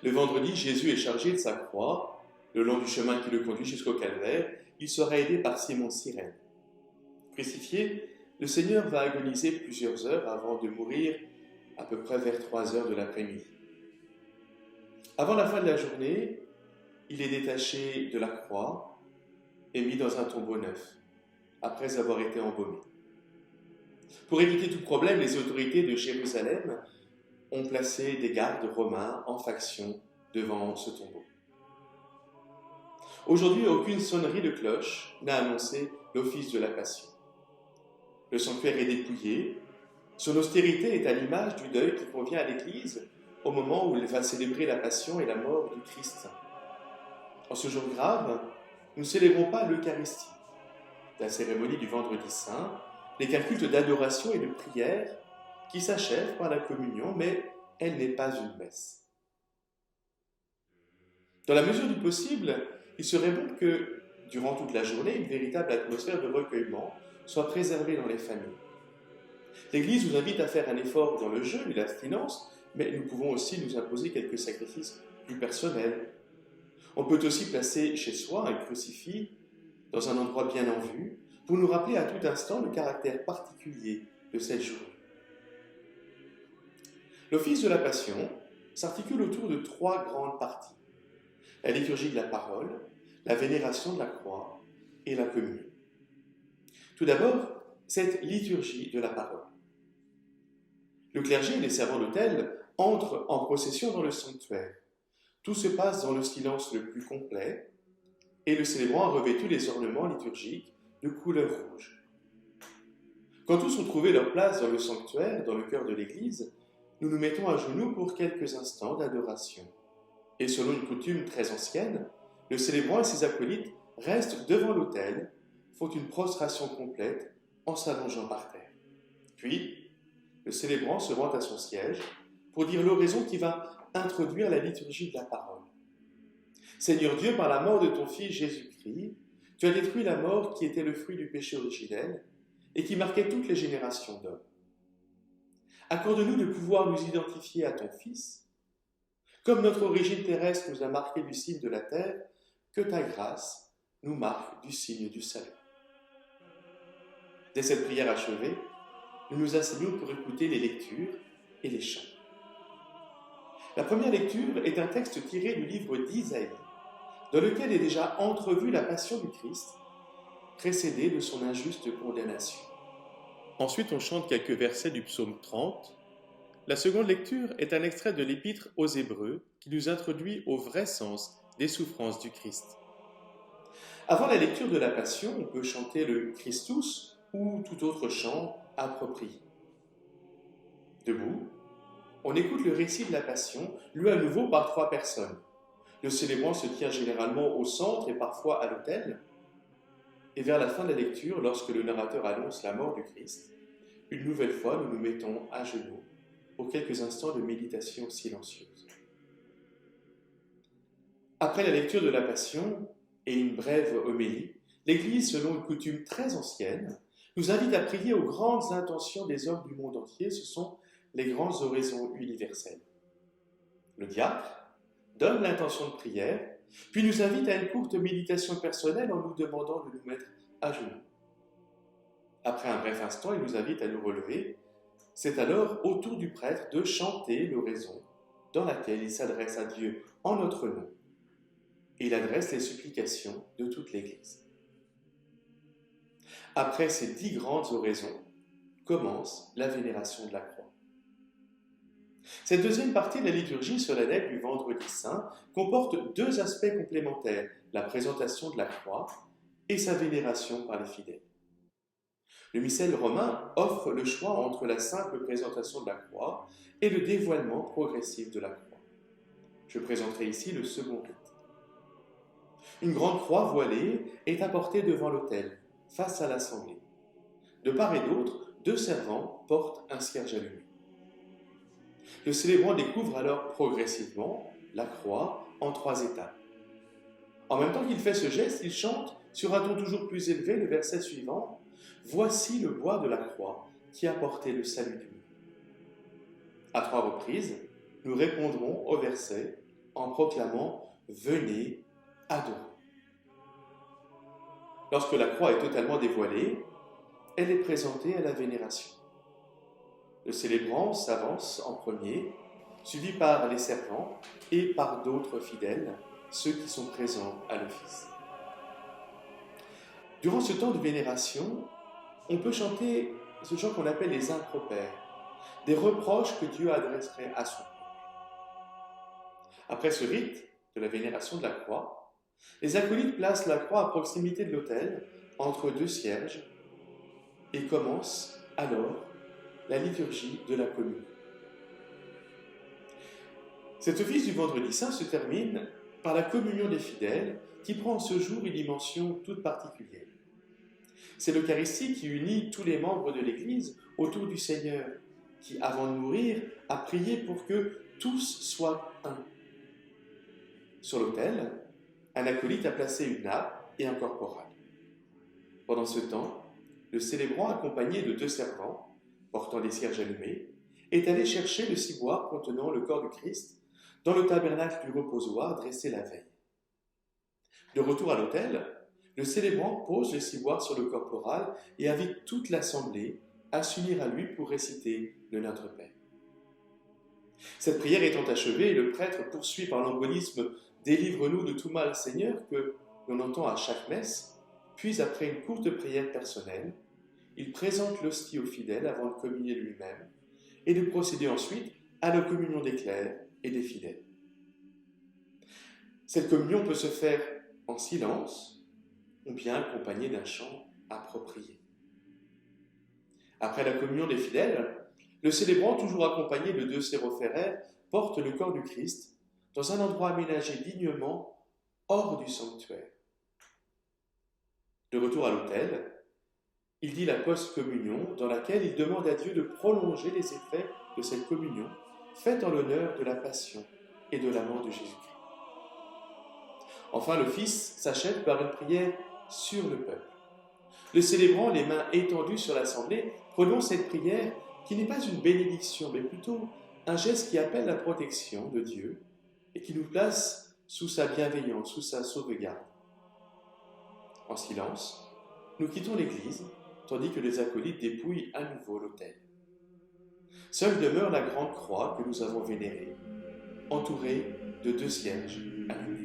Le vendredi, Jésus est chargé de sa croix. Le long du chemin qui le conduit jusqu'au calvaire, il sera aidé par Simon de Cyrène. Crucifié, le Seigneur va agoniser plusieurs heures avant de mourir, à peu près vers 3 heures de l'après-midi. Avant la fin de la journée, il est détaché de la croix et mis dans un tombeau neuf, après avoir été embaumé. Pour éviter tout problème, les autorités de Jérusalem ont placé des gardes romains en faction devant ce tombeau. Aujourd'hui, aucune sonnerie de cloche n'a annoncé l'office de la Passion. Le sanctuaire est dépouillé. Son austérité est à l'image du deuil qui convient à l'Église au moment où elle va célébrer la Passion et la mort du Christ. En ce jour grave, nous ne célébrons pas l'Eucharistie, la cérémonie du Vendredi Saint, n'est qu'un culte d'adoration et de prière qui s'achève par la communion, mais elle n'est pas une messe. Dans la mesure du possible, il serait bon que, durant toute la journée, une véritable atmosphère de recueillement soit préservée dans les familles. L'Église nous invite à faire un effort dans le jeûne et l'abstinence, mais nous pouvons aussi nous imposer quelques sacrifices plus personnels. On peut aussi placer chez soi un crucifix dans un endroit bien en vue pour nous rappeler à tout instant le caractère particulier de cette journée. L'office de la Passion s'articule autour de 3 grandes parties: la liturgie de la parole, la vénération de la croix et la communion. Tout d'abord, cette liturgie de la parole. Le clergé et les servants d'autel entrent en procession dans le sanctuaire. Tout se passe dans le silence le plus complet et le célébrant a revêtu les ornements liturgiques de couleur rouge. Quand tous ont trouvé leur place dans le sanctuaire, dans le cœur de l'Église, nous nous mettons à genoux pour quelques instants d'adoration. Et selon une coutume très ancienne, le célébrant et ses acolytes restent devant l'autel, font une prostration complète en s'allongeant par terre. Puis, le célébrant se rend à son siège pour dire l'oraison qui va introduire la liturgie de la parole. Seigneur Dieu, par la mort de ton Fils Jésus-Christ, tu as détruit la mort qui était le fruit du péché originel et qui marquait toutes les générations d'hommes. Accorde-nous de pouvoir nous identifier à ton Fils. Comme notre origine terrestre nous a marqué du signe de la terre, que ta grâce nous marque du signe du salut. Dès cette prière achevée, nous nous asseyons pour écouter les lectures et les chants. La première lecture est un texte tiré du livre d'Isaïe, dans lequel est déjà entrevue la passion du Christ, précédée de son injuste condamnation. Ensuite, on chante quelques versets du psaume 30. La seconde lecture est un extrait de l'épître aux Hébreux qui nous introduit au vrai sens des souffrances du Christ. Avant la lecture de la Passion, on peut chanter le Christus ou tout autre chant approprié. Debout, on écoute le récit de la Passion, lu à nouveau par 3 personnes. Le célébrant se tient généralement au centre et parfois à l'autel. Et vers la fin de la lecture, lorsque le narrateur annonce la mort du Christ, une nouvelle fois, nous nous mettons à genoux pour quelques instants de méditation silencieuse. Après la lecture de la Passion et une brève homélie, l'Église, selon une coutume très ancienne, nous invite à prier aux grandes intentions des hommes du monde entier. Ce sont les grandes oraisons universelles. Le diacre donne l'intention de prière, puis nous invite à une courte méditation personnelle en nous demandant de nous mettre à genoux. Après un bref instant, il nous invite à nous relever. C'est alors au tour du prêtre de chanter l'oraison dans laquelle il s'adresse à Dieu en notre nom. Et il adresse les supplications de toute l'Église. Après ces 10 grandes oraisons, commence la vénération de la croix. Cette deuxième partie de la liturgie solennelle du Vendredi Saint comporte 2 aspects complémentaires, la présentation de la croix et sa vénération par les fidèles. Le missel romain offre le choix entre la simple présentation de la croix et le dévoilement progressif de la croix. Je présenterai ici le second rite. Une grande croix voilée est apportée devant l'autel, face à l'assemblée. De part et d'autre, 2 servants portent un cierge allumé. Le célébrant découvre alors progressivement la croix en 3 étapes. En même temps qu'il fait ce geste, il chante sur un ton toujours plus élevé le verset suivant « Voici le bois de la croix qui a porté le salut du monde ». À 3 reprises, nous répondrons au verset en proclamant « Venez, adorons ». Lorsque la croix est totalement dévoilée, elle est présentée à la vénération. Le célébrant s'avance en premier, suivi par les servants et par d'autres fidèles, ceux qui sont présents à l'office. Durant ce temps de vénération, on peut chanter ce chant qu'on appelle les impropères, des reproches que Dieu adresserait à son peuple. Après ce rite de la vénération de la croix, les acolytes placent la croix à proximité de l'autel, entre deux cierges, et commencent alors la liturgie de la communion. Cet office du vendredi saint se termine par la communion des fidèles qui prend ce jour une dimension toute particulière. C'est l'Eucharistie qui unit tous les membres de l'Église autour du Seigneur, qui, avant de mourir, a prié pour que tous soient un. Sur l'autel, un acolyte a placé une nappe et un corporal. Pendant ce temps, le célébrant, accompagné de deux servants, portant des cierges allumés, est allé chercher le ciboire contenant le corps du Christ dans le tabernacle du reposoir dressé la veille. De retour à l'autel, le célébrant pose le ciboire sur le corporal et invite toute l'assemblée à s'unir à lui pour réciter le Notre Père. Cette prière étant achevée, le prêtre poursuit par l'embolisme « Délivre-nous de tout mal, Seigneur » que l'on entend à chaque messe, puis après une courte prière personnelle, il présente l'hostie aux fidèles avant de communier lui-même et de procéder ensuite à la communion des clercs et des fidèles. Cette communion peut se faire en silence ou bien accompagnée d'un chant approprié. Après la communion des fidèles, le célébrant, toujours accompagné de deux sérophéraires, porte le corps du Christ dans un endroit aménagé dignement hors du sanctuaire. De retour à l'autel, il dit la post-communion dans laquelle il demande à Dieu de prolonger les effets de cette communion faite en l'honneur de la passion et de la mort de Jésus-Christ. Enfin, l'office s'achève par une prière sur le peuple. Le célébrant, les mains étendues sur l'assemblée, prononce cette prière qui n'est pas une bénédiction, mais plutôt un geste qui appelle la protection de Dieu et qui nous place sous sa bienveillance, sous sa sauvegarde. En silence, nous quittons l'église, tandis que les acolytes dépouillent à nouveau l'autel. Seule demeure la grande croix que nous avons vénérée, entourée de deux cierges allumés.